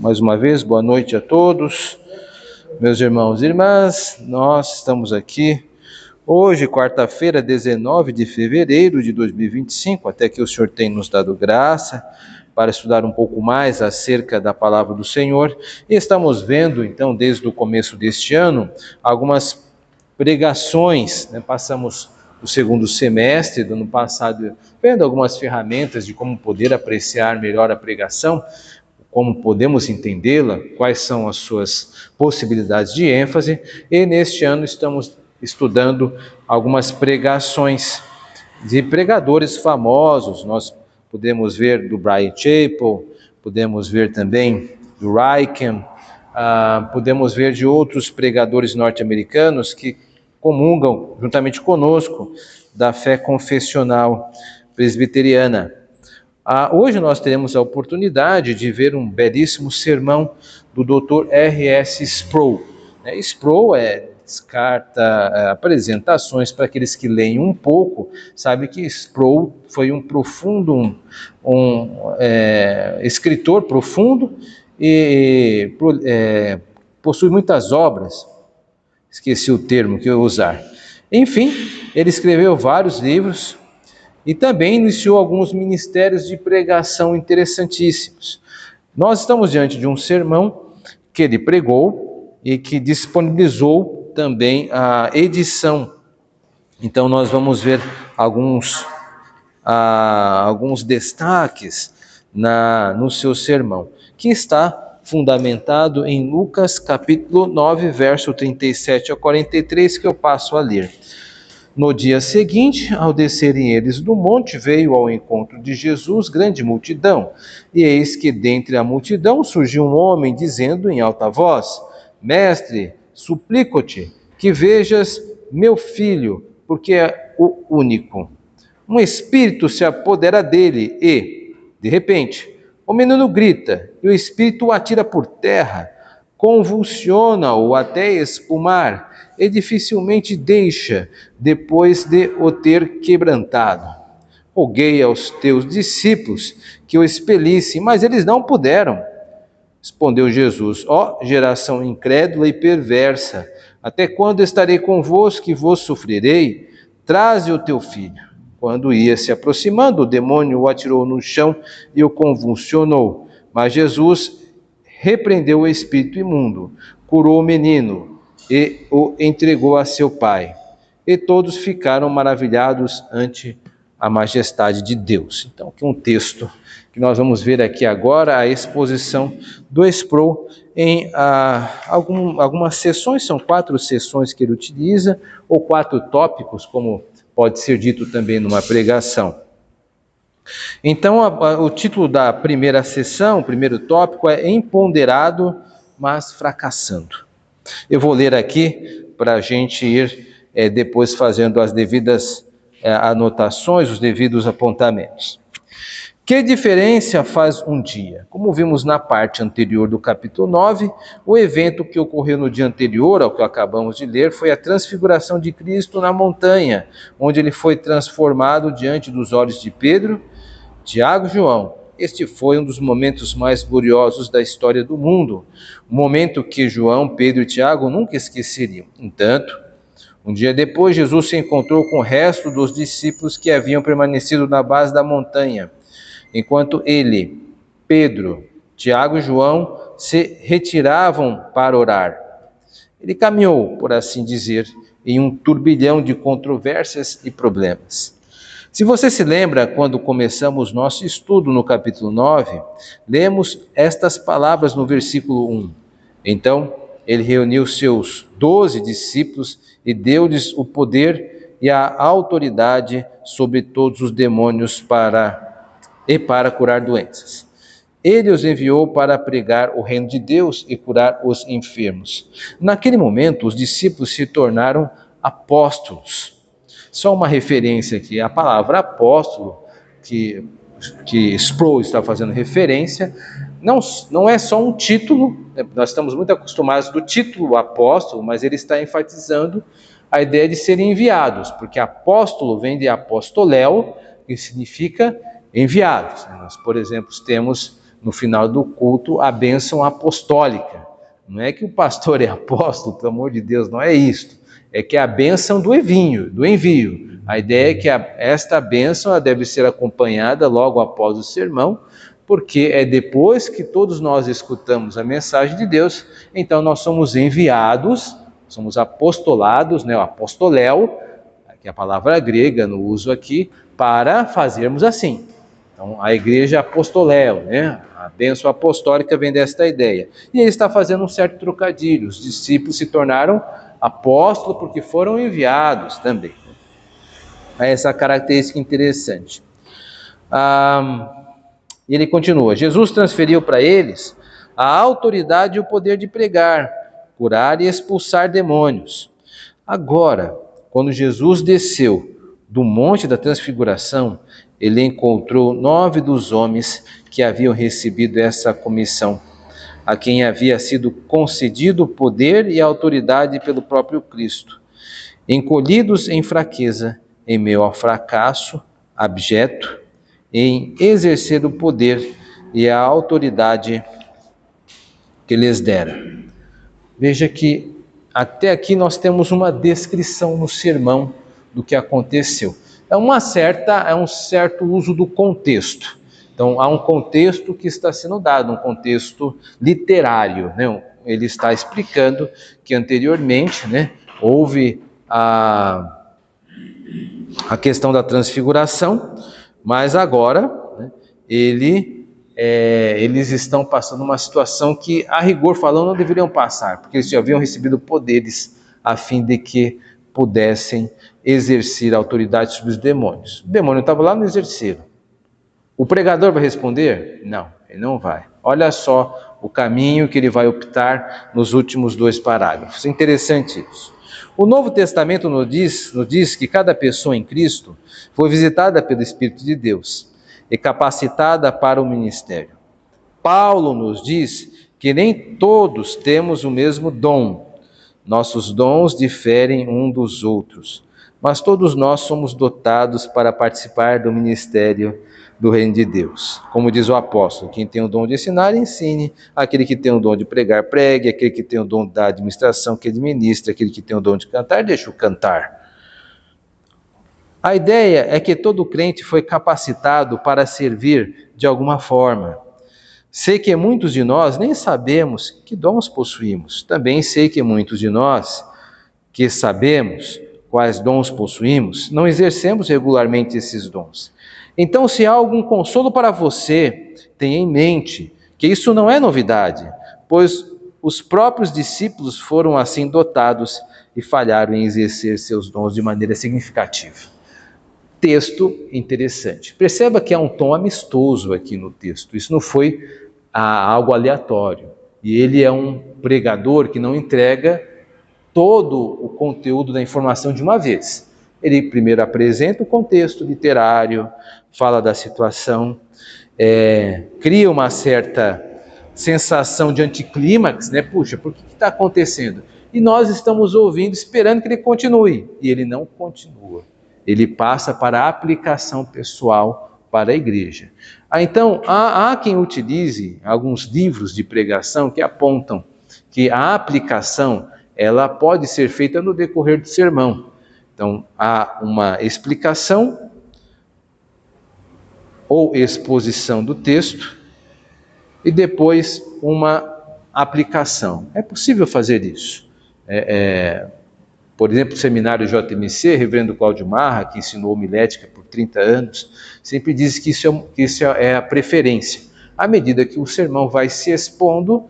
Mais uma vez, boa noite a todos, meus irmãos e irmãs. Nós estamos aqui hoje, quarta-feira, 19 de fevereiro de 2025, até que o Senhor tem nos dado graça para estudar um pouco mais acerca da palavra do Senhor. E estamos vendo, então, desde o começo deste ano, algumas pregações, né? Passamos o segundo semestre do ano passado vendo algumas ferramentas de como poder apreciar melhor a pregação, como podemos entendê-la, quais são as suas possibilidades de ênfase, e neste ano estamos estudando algumas pregações de pregadores famosos. Nós podemos ver do Bryan Chapell, podemos ver também do Ryken, podemos ver de outros pregadores norte-americanos que comungam juntamente conosco da fé confessional presbiteriana. Hoje nós teremos a oportunidade de ver um belíssimo sermão do Dr. R.S. Sproul. Sproul descarta apresentações para aqueles que leem um pouco, sabe que Sproul foi um profundo, escritor profundo e possui muitas obras. Esqueci o termo que eu ia usar. Enfim, ele escreveu vários livros e também iniciou alguns ministérios de pregação interessantíssimos. Nós estamos diante de um sermão que ele pregou e que disponibilizou também a edição. Então nós vamos ver alguns destaques no seu sermão, que está fundamentado em Lucas capítulo 9, verso 37 a 43, que eu passo a ler. No dia seguinte, ao descerem eles do monte, veio ao encontro de Jesus grande multidão. E eis que dentre a multidão surgiu um homem, dizendo em alta voz: Mestre, suplico-te que vejas meu filho, porque é o único. Um espírito se apodera dele e, de repente, o menino grita, e o espírito o atira por terra, convulsiona-o até espumar, e dificilmente deixa, depois de o ter quebrantado. Roguei aos teus discípulos que o expelissem, mas eles não puderam. Respondeu Jesus: ó geração incrédula e perversa, até quando estarei convosco e vos sofrerei? Traze o teu filho. Quando ia se aproximando, o demônio o atirou no chão e o convulsionou. Mas Jesus repreendeu o espírito imundo, curou o menino e o entregou a seu pai. E todos ficaram maravilhados ante a majestade de Deus. Então, aqui um texto que nós vamos ver aqui agora, a exposição do Sproul em algumas sessões, são 4 sessões que ele utiliza, ou 4 tópicos, como pode ser dito também numa pregação. Então, o título da primeira sessão, o primeiro tópico é Empoderado, mas fracassando. Eu vou ler aqui para a gente ir depois fazendo as devidas anotações, os devidos apontamentos. Que diferença faz um dia? Como vimos na parte anterior do capítulo 9, o evento que ocorreu no dia anterior ao que acabamos de ler foi a transfiguração de Cristo na montanha, onde ele foi transformado diante dos olhos de Pedro, Tiago e João. Este foi um dos momentos mais gloriosos da história do mundo, um momento que João, Pedro e Tiago nunca esqueceriam. Entanto, um dia depois, Jesus se encontrou com o resto dos discípulos que haviam permanecido na base da montanha, enquanto ele, Pedro, Tiago e João se retiravam para orar. Ele caminhou, por assim dizer, em um turbilhão de controvérsias e problemas. Se você se lembra, quando começamos nosso estudo no capítulo 9, lemos estas palavras no versículo 1. Então, ele reuniu seus 12 discípulos e deu-lhes o poder e a autoridade sobre todos os demônios para curar doenças. Ele os enviou para pregar o reino de Deus e curar os enfermos. Naquele momento, os discípulos se tornaram apóstolos. Só uma referência aqui, a palavra apóstolo, que Sproul está fazendo referência, não é só um título, nós estamos muito acostumados do título apóstolo, mas ele está enfatizando a ideia de serem enviados, porque apóstolo vem de apostoléu, que significa enviados. Nós, por exemplo, temos no final do culto, a bênção apostólica. Não é que o pastor é apóstolo, pelo amor de Deus, não é isto. É que é a bênção do envio. A ideia é que esta bênção ela deve ser acompanhada logo após o sermão, porque é depois que todos nós escutamos a mensagem de Deus, então nós somos enviados, somos apostolados, né, o apostoléu, que é a palavra grega no uso aqui, para fazermos assim. Então, a igreja apostoléu, né, a bênção apostólica vem desta ideia. E ele está fazendo um certo trocadilho. Os discípulos se tornaram apóstolos porque foram enviados também. Essa característica interessante. Ele continua: Jesus transferiu para eles a autoridade e o poder de pregar, curar e expulsar demônios. Agora, quando Jesus desceu do Monte da Transfiguração, ele encontrou 9 dos homens que haviam recebido essa comissão, a quem havia sido concedido o poder e a autoridade pelo próprio Cristo, encolhidos em fraqueza, em meio ao fracasso, abjeto, em exercer o poder e a autoridade que lhes dera. Veja que até aqui nós temos uma descrição no sermão do que aconteceu. É um certo uso do contexto. Então, há um contexto que está sendo dado, um contexto literário, né? Ele está explicando que anteriormente, né, houve a questão da transfiguração, mas agora, né, eles estão passando uma situação que, a rigor falando, não deveriam passar, porque eles já haviam recebido poderes a fim de que pudessem exercer a autoridade sobre os demônios. O demônio estava lá, não exerceram. O pregador vai responder? Não, ele não vai. Olha só o caminho que ele vai optar nos últimos 2 parágrafos. É interessante isso. O Novo Testamento nos diz que cada pessoa em Cristo foi visitada pelo Espírito de Deus e capacitada para o ministério. Paulo nos diz que nem todos temos o mesmo dom. Nossos dons diferem um dos outros, mas todos nós somos dotados para participar do ministério do reino de Deus. Como diz o apóstolo, quem tem o dom de ensinar, ensine. Aquele que tem o dom de pregar, pregue. Aquele que tem o dom da administração, que administre. Aquele que tem o dom de cantar, deixa-o cantar. A ideia é que todo crente foi capacitado para servir de alguma forma. Sei que muitos de nós nem sabemos que dons possuímos. Também sei que muitos de nós que sabemos quais dons possuímos, não exercemos regularmente esses dons. Então, se há algum consolo para você, tenha em mente que isso não é novidade, pois os próprios discípulos foram assim dotados e falharam em exercer seus dons de maneira significativa. Texto interessante. Perceba que há um tom amistoso aqui no texto. Isso não foi algo aleatório. E ele é um pregador que não entrega todo o conteúdo da informação de uma vez. Ele primeiro apresenta o contexto literário, fala da situação, cria uma certa sensação de anticlímax, né? Puxa, por que está acontecendo? E nós estamos ouvindo, esperando que ele continue. E ele não continua. Ele passa para a aplicação pessoal para a igreja. Então, há quem utilize alguns livros de pregação que apontam que a aplicação ela pode ser feita no decorrer do sermão. Então, há uma explicação ou exposição do texto e depois uma aplicação. É possível fazer isso. Por exemplo, o seminário JMC, reverendo Cláudio Marra, que ensinou homilética por 30 anos, sempre diz que isso é a preferência. À medida que o sermão vai se expondo,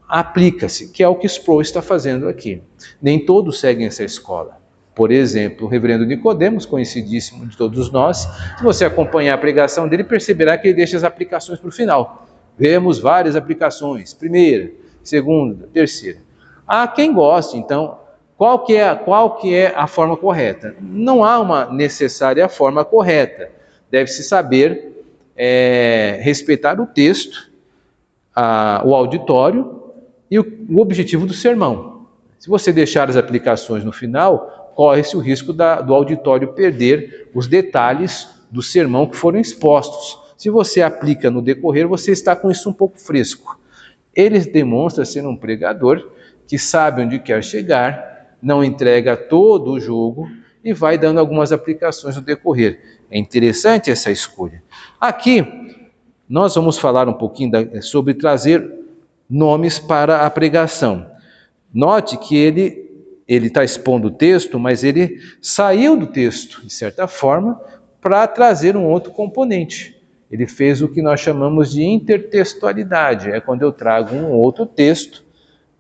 aplica-se, que é o que Sproul está fazendo aqui. Nem todos seguem essa escola. Por exemplo, o reverendo Nicodemos, conhecidíssimo de todos nós, se você acompanhar a pregação dele, perceberá que ele deixa as aplicações para o final. Vemos várias aplicações, primeira, segunda, terceira. Há quem goste, então, qual que é a forma correta? Não há uma necessária forma correta. Deve-se saber respeitar o texto, o auditório e o objetivo do sermão. Se você deixar as aplicações no final, corre-se o risco do auditório perder os detalhes do sermão que foram expostos. Se você aplica no decorrer, você está com isso um pouco fresco. Ele demonstra ser um pregador que sabe onde quer chegar, não entrega todo o jogo e vai dando algumas aplicações no decorrer. É interessante essa escolha. Aqui, nós vamos falar um pouquinho sobre trazer nomes para a pregação. Note que ele está expondo o texto, mas ele saiu do texto, de certa forma, para trazer um outro componente. Ele fez o que nós chamamos de intertextualidade, é quando eu trago um outro texto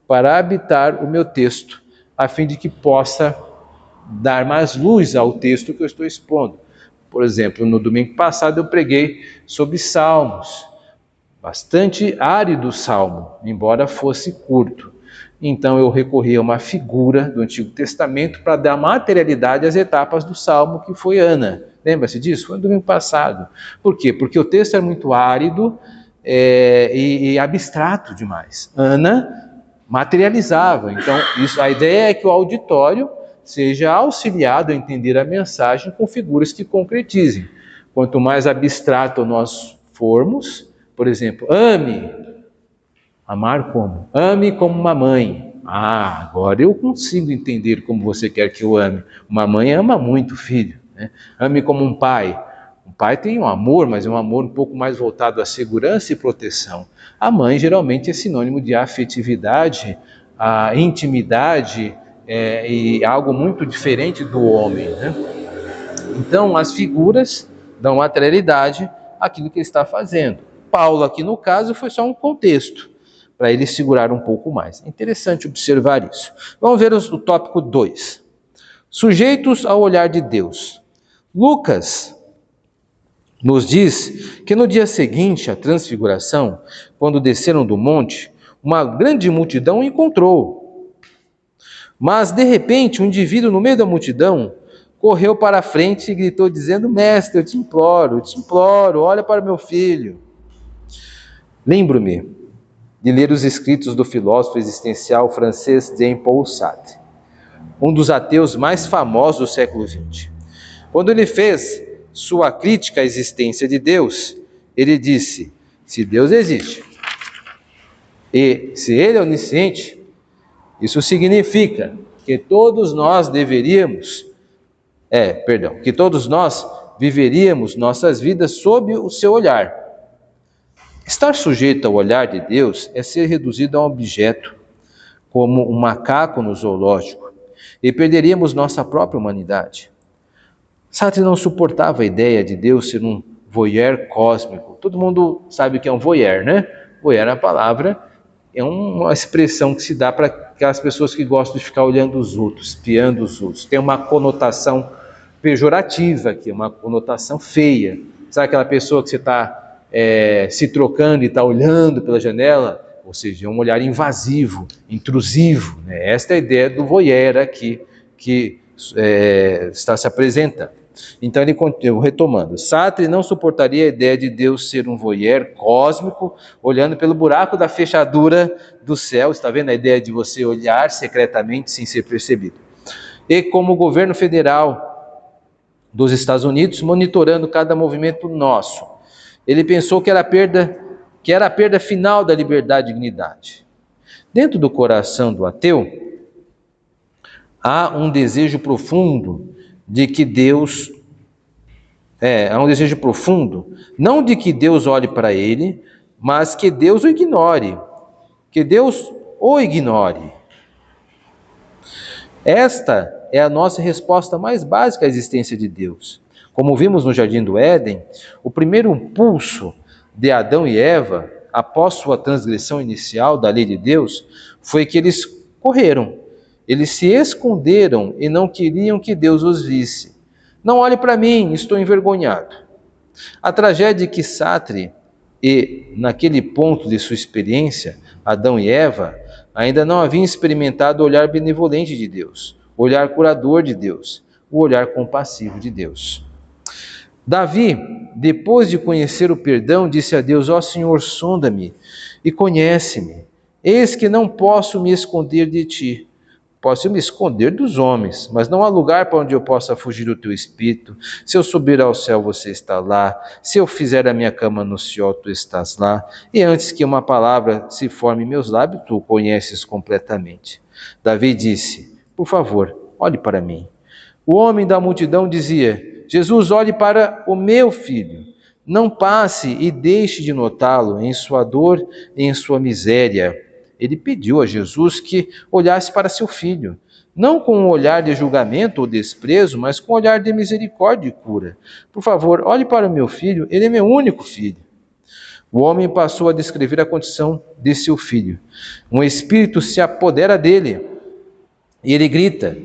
para habitar o meu texto, a fim de que possa dar mais luz ao texto que eu estou expondo. Por exemplo, no domingo passado eu preguei sobre Salmos, bastante árido salmo, embora fosse curto. Então eu recorri a uma figura do Antigo Testamento para dar materialidade às etapas do salmo, que foi Ana. Lembra-se disso? Foi no domingo passado. Por quê? Porque o texto é muito árido e abstrato demais. Ana materializava. Então, a ideia é que o auditório seja auxiliado a entender a mensagem com figuras que concretizem. Quanto mais abstrato nós formos, por exemplo, ame. Amar como? Ame como uma mãe. Agora eu consigo entender como você quer que eu ame. Uma mãe ama muito o filho, né? Ame como um pai. Um pai tem um amor, mas é um amor um pouco mais voltado à segurança e proteção. A mãe geralmente é sinônimo de afetividade, a intimidade e algo muito diferente do homem, né? Então as figuras dão materialidade àquilo que ele está fazendo. Paulo aqui no caso foi só um contexto, para ele segurar um pouco mais. É interessante observar isso. Vamos ver o tópico 2. Sujeitos ao olhar de Deus. Lucas nos diz que no dia seguinte à transfiguração, quando desceram do monte, uma grande multidão o encontrou. Mas, de repente, um indivíduo no meio da multidão correu para a frente e gritou dizendo: Mestre, eu te imploro, olha para meu filho. Lembro-me de ler os escritos do filósofo existencial francês Jean-Paul Sartre, um dos ateus mais famosos do século XX. Quando ele fez sua crítica à existência de Deus, ele disse: se Deus existe e se Ele é onisciente, isso significa que todos nós viveríamos nossas vidas sob o seu olhar. Estar sujeito ao olhar de Deus é ser reduzido a um objeto, como um macaco no zoológico, e perderíamos nossa própria humanidade. Sartre não suportava a ideia de Deus ser um voyeur cósmico. Todo mundo sabe o que é um voyeur, né? Voyeur, a palavra, é uma expressão que se dá para aquelas pessoas que gostam de ficar olhando os outros, espiando os outros. Tem uma conotação pejorativa aqui, uma conotação feia. Sabe aquela pessoa que você está se trocando e está olhando pela janela? Ou seja, é um olhar invasivo, intrusivo, né? Esta é a ideia do voyeur aqui, que está se apresentando. Então ele continua retomando. Sartre não suportaria a ideia de Deus ser um voyeur cósmico, olhando pelo buraco da fechadura do céu. Está vendo a ideia de você olhar secretamente sem ser percebido? E como o governo federal dos Estados Unidos, monitorando cada movimento nosso. Ele pensou que era a perda final da liberdade e dignidade. Dentro do coração do ateu, há um desejo profundo de que Deus, não de que Deus olhe para ele, mas que Deus o ignore, Esta é a nossa resposta mais básica à existência de Deus. Como vimos no Jardim do Éden, o primeiro impulso de Adão e Eva, após sua transgressão inicial da lei de Deus, foi que eles correram. Eles se esconderam e não queriam que Deus os visse. Não olhe para mim, estou envergonhado. A tragédia que Sartre, e naquele ponto de sua experiência, Adão e Eva, ainda não haviam experimentado o olhar benevolente de Deus, o olhar curador de Deus, o olhar compassivo de Deus. Davi, depois de conhecer o perdão, disse a Deus: ó Senhor, sonda-me e conhece-me. Eis que não posso me esconder de ti. Posso me esconder dos homens, mas não há lugar para onde eu possa fugir do teu espírito. Se eu subir ao céu, você está lá. Se eu fizer a minha cama no céu, tu estás lá. E antes que uma palavra se forme em meus lábios, tu o conheces completamente. Davi disse: por favor, olhe para mim. O homem da multidão dizia: Jesus, olhe para o meu filho. Não passe e deixe de notá-lo em sua dor e em sua miséria. Ele pediu a Jesus que olhasse para seu filho, não com um olhar de julgamento ou desprezo, mas com um olhar de misericórdia e cura. Por favor, olhe para o meu filho, ele é meu único filho. O homem passou a descrever a condição de seu filho. Um espírito se apodera dele e ele grita.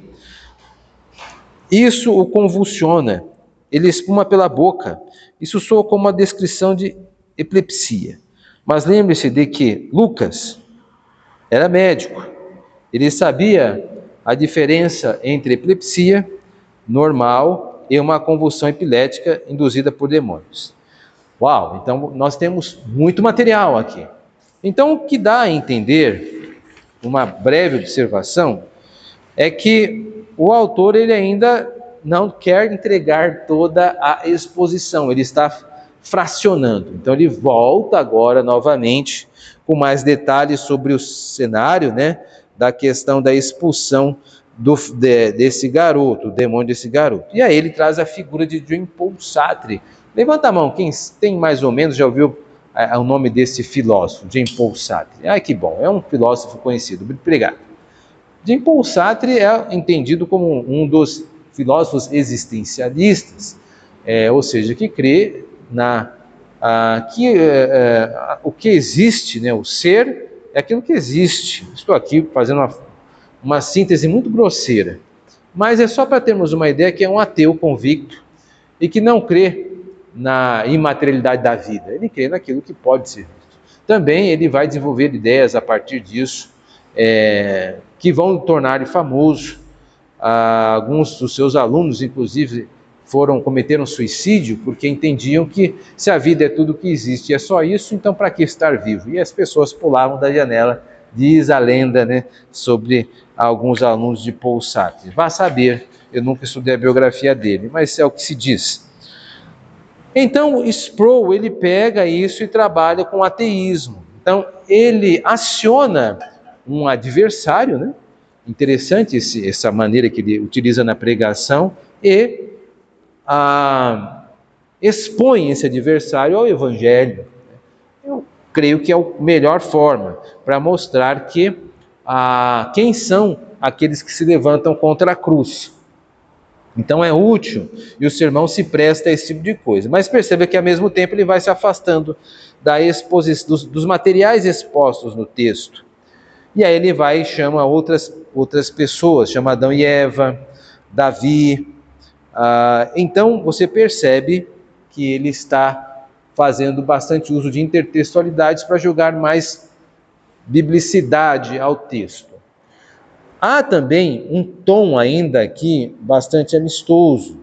Isso o convulsiona, ele espuma pela boca. Isso soa como uma descrição de epilepsia. Mas lembre-se de que Lucas era médico. Ele sabia a diferença entre epilepsia normal e uma convulsão epilética induzida por demônios. Uau, então nós temos muito material aqui. Então o que dá a entender, uma breve observação, é que o autor ele ainda não quer entregar toda a exposição, ele está fracionando. Então ele volta agora novamente com mais detalhes sobre o cenário, né, da questão da expulsão desse garoto, o demônio desse garoto. E aí ele traz a figura de Jean-Paul Sartre. Levanta a mão, quem tem mais ou menos já ouviu o nome desse filósofo, Jean-Paul Sartre. Ai, que bom, é um filósofo conhecido. Obrigado. Jean-Paul Sartre é entendido como um dos filósofos existencialistas, ou seja, que crê o que existe, né, o ser é aquilo que existe. Estou aqui fazendo uma síntese muito grosseira, mas é só para termos uma ideia que é um ateu convicto e que não crê na imaterialidade da vida, ele crê naquilo que pode ser visto. Também ele vai desenvolver ideias a partir disso, que vão tornar-lhe famoso. Alguns dos seus alunos, inclusive, cometeram suicídio porque entendiam que se a vida é tudo que existe e é só isso, então para que estar vivo? E as pessoas pulavam da janela, diz a lenda, né, sobre alguns alunos de Paul Sartre. Vá saber, eu nunca estudei a biografia dele, mas é o que se diz. Então, Sproul, ele pega isso e trabalha com ateísmo. Então, ele aciona um adversário, né? Interessante essa maneira que ele utiliza na pregação, e expõe esse adversário ao Evangelho. Eu creio que é a melhor forma para mostrar que quem são aqueles que se levantam contra a cruz. Então é útil e o sermão se presta a esse tipo de coisa. Mas perceba que ao mesmo tempo ele vai se afastando da exposição dos materiais expostos no texto. E aí ele vai e chama outras pessoas, chama Adão e Eva, Davi. Então você percebe que ele está fazendo bastante uso de intertextualidades para jogar mais biblicidade ao texto. Há também um tom ainda aqui bastante amistoso.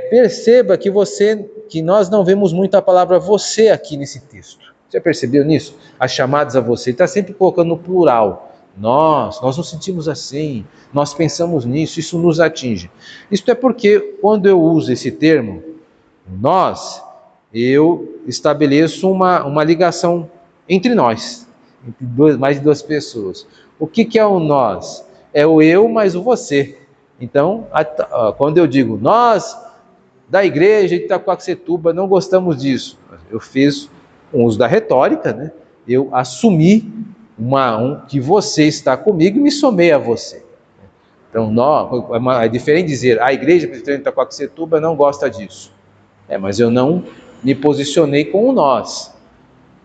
Perceba que nós não vemos muito a palavra você aqui nesse texto. Já percebeu nisso? As chamadas a você, ele está sempre colocando no plural. Nós nos sentimos assim, nós pensamos nisso, isso nos atinge. Isto é porque quando eu uso esse termo, nós, eu estabeleço uma ligação entre nós, entre mais de duas pessoas. O que é o nós? É o eu mais o você. Então, quando eu digo nós, da igreja de Itacoaxetuba, não gostamos disso. Eu fiz um uso da retórica, né? Eu assumi que você está comigo e me somei a você. Então, é diferente dizer a igreja presbiteriana de Itacoaxetuba não gosta disso. Mas eu não me posicionei com o nós.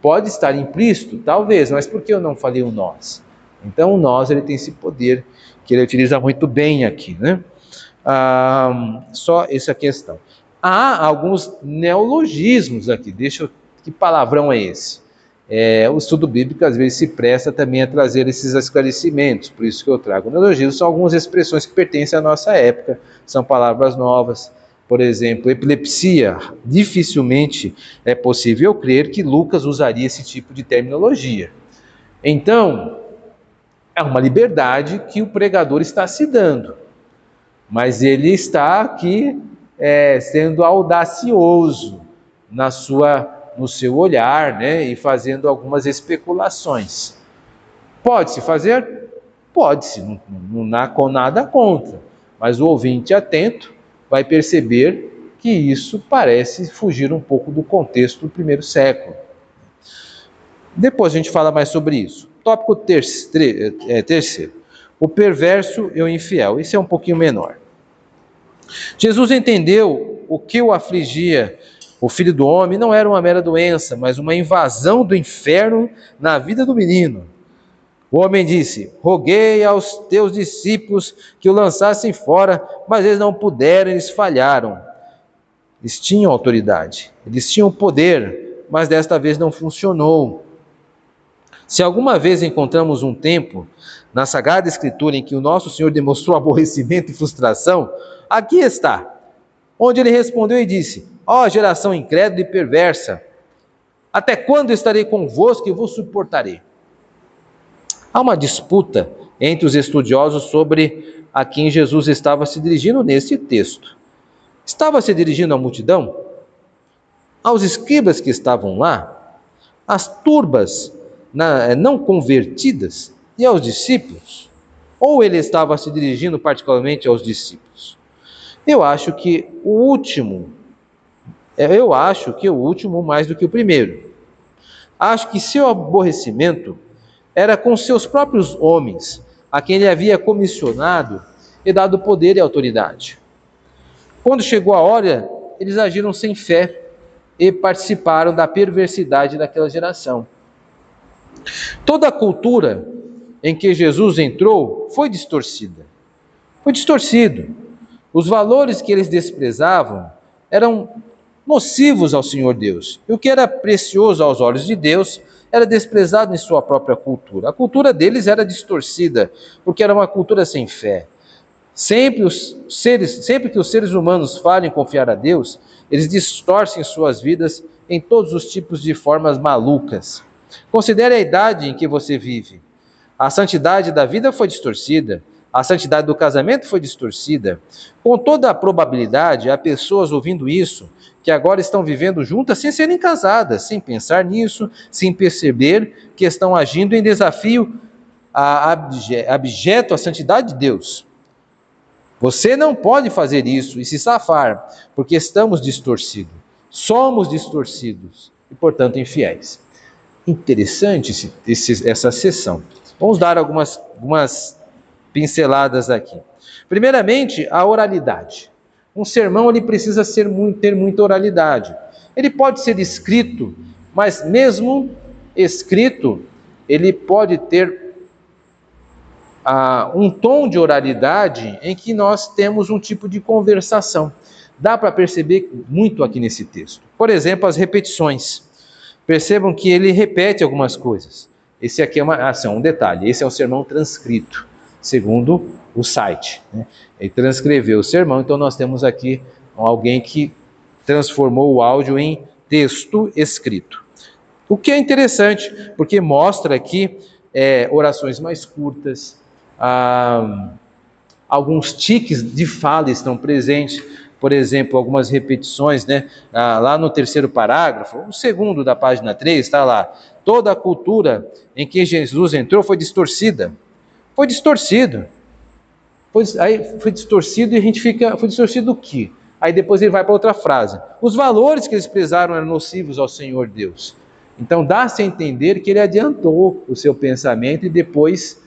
Pode estar implícito? Talvez, mas por que eu não falei o nós? Então, o nós ele tem esse poder que ele utiliza muito bem aqui, né? Só essa questão. Há alguns neologismos aqui. Que palavrão é esse? O estudo bíblico às vezes se presta também a trazer esses esclarecimentos, por isso que eu trago. Neologismos são algumas expressões que pertencem à nossa época, são palavras novas. Por exemplo, epilepsia, dificilmente é possível crer que Lucas usaria esse tipo de terminologia. Então, É uma liberdade que o pregador está se dando, mas ele está aqui sendo audacioso no seu olhar, né, e fazendo algumas especulações. Pode-se fazer? Pode-se, não há nada contra, mas o ouvinte atento vai perceber que isso parece fugir um pouco do contexto do primeiro século. Depois a gente fala mais sobre isso. Tópico terceiro, o perverso e o infiel. Esse é um pouquinho menor. Jesus entendeu o que o afligia. O filho do homem não era uma mera doença, mas uma invasão do inferno na vida do menino. O homem disse: roguei aos teus discípulos que o lançassem fora, mas eles não puderam, eles falharam. Eles tinham autoridade, eles tinham poder, mas desta vez não funcionou. Se alguma vez encontramos um tempo na Sagrada Escritura em que o nosso Senhor demonstrou aborrecimento e frustração, aqui está, onde ele respondeu e disse: ó geração incrédula e perversa, até quando estarei convosco e vos suportarei? Há uma disputa entre os estudiosos sobre a quem Jesus estava se dirigindo nesse texto. Estava se dirigindo à multidão? Aos escribas que estavam lá? Às turbas não convertidas e aos discípulos? Ou ele estava se dirigindo particularmente aos discípulos? Eu acho que o último mais do que o primeiro. Acho que seu aborrecimento era com seus próprios homens, a quem ele havia comissionado e dado poder e autoridade. Quando chegou a hora, eles agiram sem fé e participaram da perversidade daquela geração. Toda a cultura em que Jesus entrou foi distorcida. Foi distorcido. Os valores que eles desprezavam eram nocivos ao Senhor Deus. E o que era precioso aos olhos de Deus era desprezado em sua própria cultura. A cultura deles era distorcida, porque era uma cultura sem fé. Sempre que os seres humanos falam em confiar a Deus, eles distorcem suas vidas em todos os tipos de formas malucas. Considere a idade em que você vive. A santidade da vida foi distorcida. A santidade do casamento foi distorcida. Com toda a probabilidade, há pessoas ouvindo isso que agora estão vivendo juntas sem serem casadas, sem pensar nisso, sem perceber que estão agindo em desafio abjeto à santidade de Deus. Você não pode fazer isso e se safar, porque estamos distorcidos. Somos distorcidos e, portanto, infiéis. Interessante essa sessão. Vamos dar algumas pinceladas aqui. Primeiramente, a oralidade. Um sermão ele precisa ter muita oralidade. Ele pode ser escrito, mas mesmo escrito, ele pode ter um tom de oralidade em que nós temos um tipo de conversação. Dá para perceber muito aqui nesse texto. Por exemplo, as repetições. Percebam que ele repete algumas coisas. Esse aqui é um detalhe. Esse é um sermão transcrito, segundo o site, né? Ele transcreveu o sermão, então nós temos aqui alguém que transformou o áudio em texto escrito. O que é interessante, porque mostra aqui orações mais curtas, alguns tiques de fala estão presentes, por exemplo, algumas repetições, né? Lá no terceiro parágrafo, o segundo da página 3, está lá, toda a cultura em que Jesus entrou foi distorcida. Foi distorcido. Aí foi distorcido e a gente fica, foi distorcido o quê? Aí depois ele vai para outra frase. Os valores que eles prezaram eram nocivos ao Senhor Deus. Então dá-se a entender que ele adiantou o seu pensamento e depois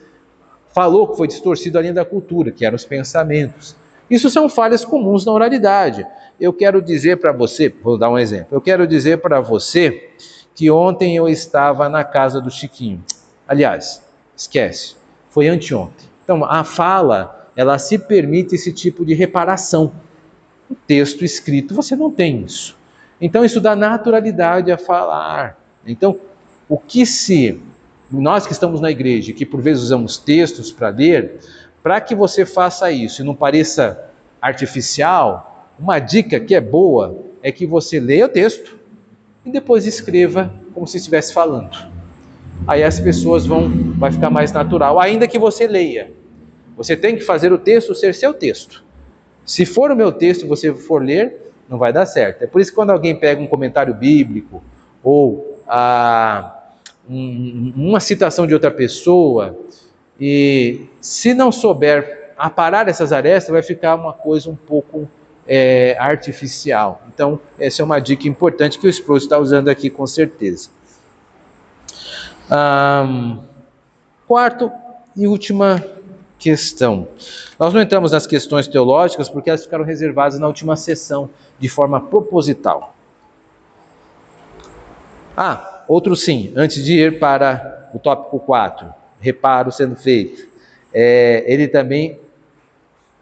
falou que foi distorcido a linha da cultura, que eram os pensamentos. Isso são falhas comuns na oralidade. Eu quero dizer para você, vou dar um exemplo, eu quero dizer para você que ontem eu estava na casa do Chiquinho. Aliás, esquece, foi anteontem. Então a fala, ela se permite esse tipo de reparação. No texto escrito você não tem isso. Então isso dá naturalidade a falar. Então, nós que estamos na igreja, que por vezes usamos textos para ler, para que você faça isso e não pareça artificial, uma dica que é boa é que você leia o texto e depois escreva como se estivesse falando. Aí as pessoas vai ficar mais natural, ainda que você leia. Você tem que fazer o texto ser seu texto. Se for o meu texto e você for ler, não vai dar certo. É por isso que quando alguém pega um comentário bíblico ou uma citação de outra pessoa, e se não souber aparar essas arestas, vai ficar uma coisa um pouco artificial. Então, essa é uma dica importante que o Sproul está usando aqui com certeza. Quarto e última questão. Nós não entramos nas questões teológicas porque elas ficaram reservadas na última sessão, de forma proposital. Outro sim, antes de ir para o tópico 4, reparo sendo feito. Ele também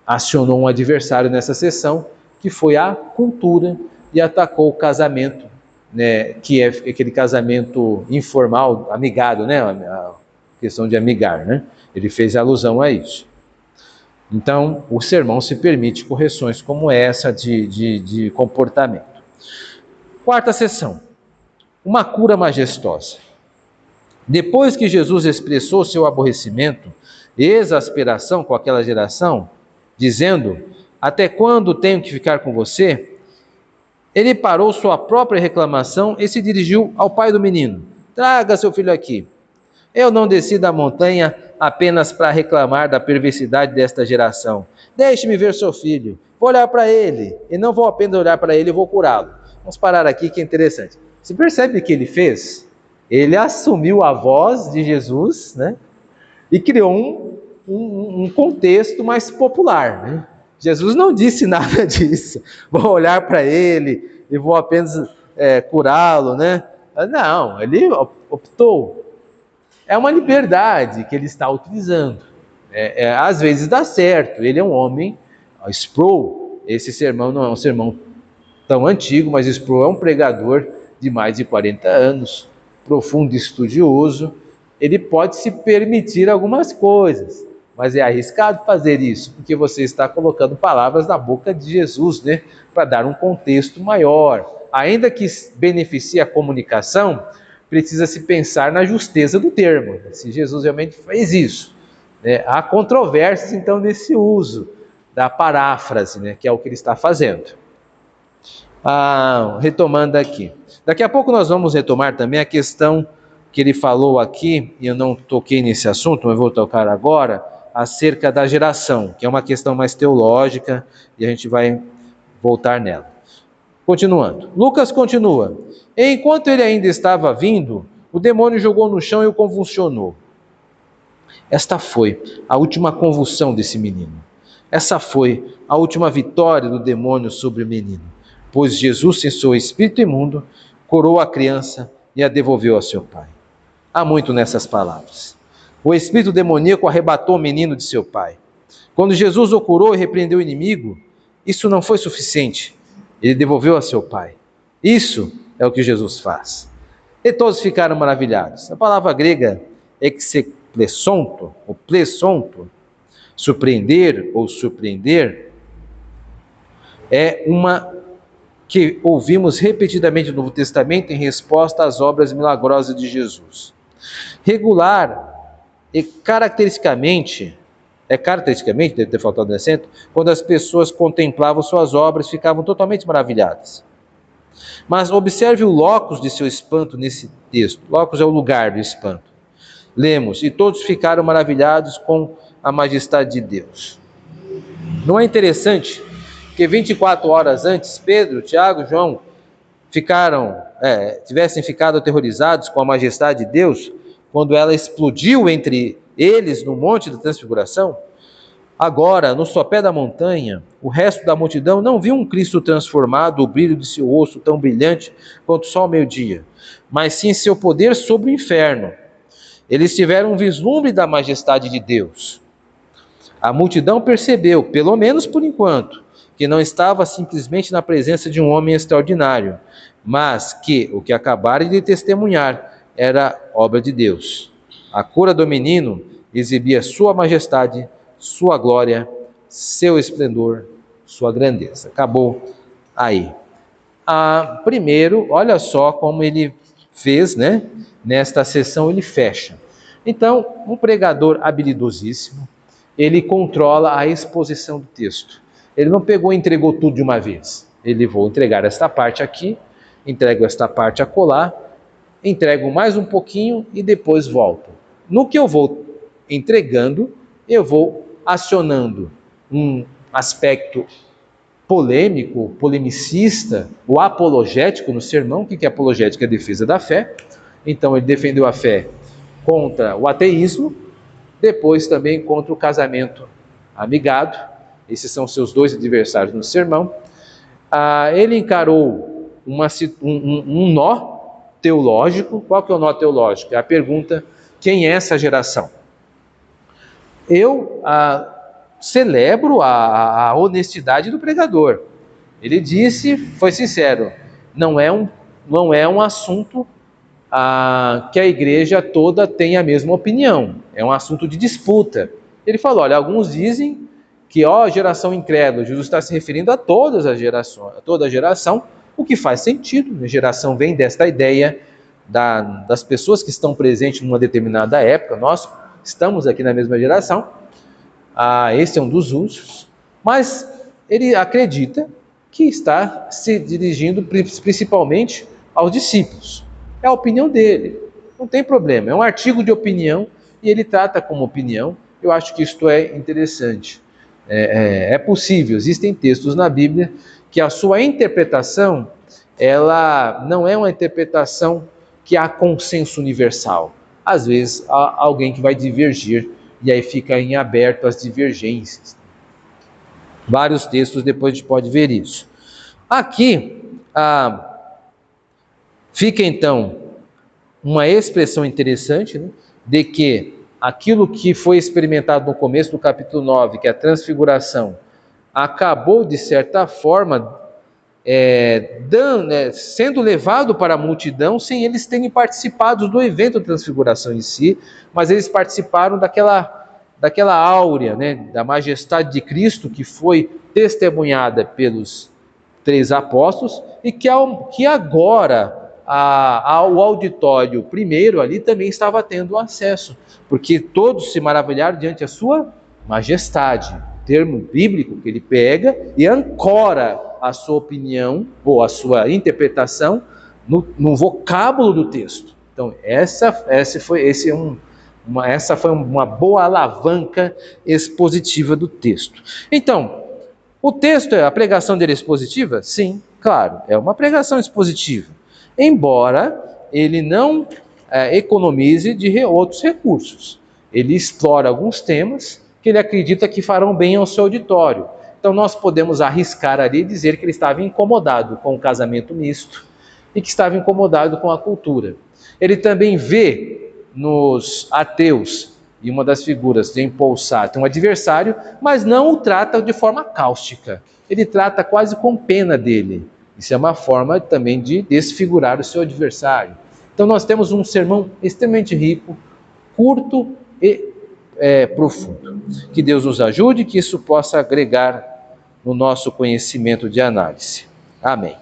acionou um adversário nessa sessão, que foi a cultura, e atacou o casamento, né, que é aquele casamento informal, amigado, né, a questão de amigar, né? Ele fez alusão a isso. Então, o sermão se permite correções como essa de comportamento. Quarta sessão, uma cura majestosa. Depois que Jesus expressou seu aborrecimento e exasperação com aquela geração, dizendo: até quando tenho que ficar com você? Ele parou sua própria reclamação e se dirigiu ao pai do menino: traga seu filho aqui. Eu não desci da montanha apenas para reclamar da perversidade desta geração. Deixe-me ver seu filho. Vou olhar para ele. E não vou apenas olhar para ele, vou curá-lo. Vamos parar aqui que é interessante. Você percebe o que ele fez? Ele assumiu a voz de Jesus, né? E criou um contexto mais popular, né? Jesus não disse nada disso. Vou olhar para ele e vou apenas curá-lo, né? Não, ele optou. É uma liberdade que ele está utilizando. Às vezes dá certo. Ele é um homem, Sproul, esse sermão não é um sermão tão antigo, mas Sproul é um pregador de mais de 40 anos, profundo estudioso. Ele pode se permitir algumas coisas, mas é arriscado fazer isso, porque você está colocando palavras na boca de Jesus, né, para dar um contexto maior. Ainda que beneficie a comunicação, precisa se pensar na justeza do termo, se Jesus realmente fez isso. Há controvérsias, então, nesse uso da paráfrase, né, que é o que ele está fazendo. Retomando aqui. Daqui a pouco nós vamos retomar também a questão que ele falou aqui, e eu não toquei nesse assunto, mas vou tocar agora, acerca da geração, que é uma questão mais teológica, e a gente vai voltar nela. Continuando. Lucas continua. Enquanto ele ainda estava vindo, o demônio jogou no chão e o convulsionou. Esta foi a última convulsão desse menino. Essa foi a última vitória do demônio sobre o menino, pois Jesus cessou o espírito imundo, curou a criança e a devolveu a seu pai. Há muito nessas palavras. O espírito demoníaco arrebatou o menino de seu pai. Quando Jesus o curou e repreendeu o inimigo, isso não foi suficiente. Ele devolveu a seu pai. Isso é o que Jesus faz. E todos ficaram maravilhados. A palavra grega exeplesonto, ou plesonto, surpreender ou surpreender, é uma que ouvimos repetidamente no Novo Testamento em resposta às obras milagrosas de Jesus. Regular e caracteristicamente, deve ter faltado o acento, quando as pessoas contemplavam suas obras, ficavam totalmente maravilhadas. Mas observe o locus de seu espanto nesse texto. Locus é o lugar do espanto. Lemos: e todos ficaram maravilhados com a majestade de Deus. Não é interessante que 24 horas antes, Pedro, Tiago, João tivessem ficado aterrorizados com a majestade de Deus, quando ela explodiu entre eles no Monte da Transfiguração? Agora, no sopé da montanha, o resto da multidão não viu um Cristo transformado, o brilho de seu rosto tão brilhante quanto o sol ao meio-dia, mas sim seu poder sobre o inferno. Eles tiveram um vislumbre da majestade de Deus. A multidão percebeu, pelo menos por enquanto, que não estava simplesmente na presença de um homem extraordinário, mas que o que acabaram de testemunhar era obra de Deus. A cura do menino exibia sua majestade, sua glória, seu esplendor, sua grandeza. Acabou aí. Primeiro, olha só como ele fez, né? Nesta sessão ele fecha. Então, um pregador habilidosíssimo, ele controla a exposição do texto. Ele não pegou e entregou tudo de uma vez. Ele vou entregar esta parte aqui, entrego esta parte acolá, entrego mais um pouquinho e depois volto. No que eu vou entregando, eu vou acionando um aspecto polêmico, polemicista, o apologético no sermão. O que é apologética? É a defesa da fé. Então ele defendeu a fé contra o ateísmo, depois também contra o casamento amigado. Esses são seus dois adversários no sermão. Ele encarou um nó teológico. Qual que é o nó teológico? É a pergunta: quem é essa geração? Eu celebro a honestidade do pregador. Ele disse, foi sincero, não é um assunto que a igreja toda tem a mesma opinião, é um assunto de disputa. Ele falou, olha, alguns dizem que, geração incrédula, Jesus está se referindo a todas as gerações, a toda a geração, o que faz sentido. A geração vem desta ideia das pessoas que estão presentes numa determinada época. Nós estamos aqui na mesma geração. Esse é um dos usos, mas ele acredita que está se dirigindo principalmente aos discípulos. É a opinião dele, não tem problema, é um artigo de opinião e ele trata como opinião. Eu acho que isto é interessante. É possível, existem textos na Bíblia que a sua interpretação, ela não é uma interpretação que há consenso universal. Às vezes há alguém que vai divergir e aí fica em aberto as divergências. Vários textos depois a gente pode ver isso. Aqui fica então uma expressão interessante, né, de que aquilo que foi experimentado no começo do capítulo 9, que é a transfiguração, acabou de certa forma sendo levado para a multidão sem eles terem participado do evento da transfiguração em si, mas eles participaram daquela áurea, né, da majestade de Cristo que foi testemunhada pelos 3 apóstolos e que agora o auditório primeiro ali também estava tendo acesso, porque todos se maravilharam diante da sua majestade, termo bíblico que ele pega e ancora a sua opinião ou a sua interpretação no vocábulo do texto. Então essa foi uma boa alavanca expositiva do texto. Então, o texto, a pregação dele é expositiva? Sim, claro, é uma pregação expositiva, embora ele não economize de outros recursos. Ele explora alguns temas que ele acredita que farão bem ao seu auditório. Então nós podemos arriscar ali e dizer que ele estava incomodado com o casamento misto e que estava incomodado com a cultura. Ele também vê nos ateus, e uma das figuras de Empolsato, um adversário, mas não o trata de forma cáustica. Ele trata quase com pena dele. Isso é uma forma também de desfigurar o seu adversário. Então nós temos um sermão extremamente rico, curto e profundo. Que Deus nos ajude, que isso possa agregar no nosso conhecimento de análise. Amém.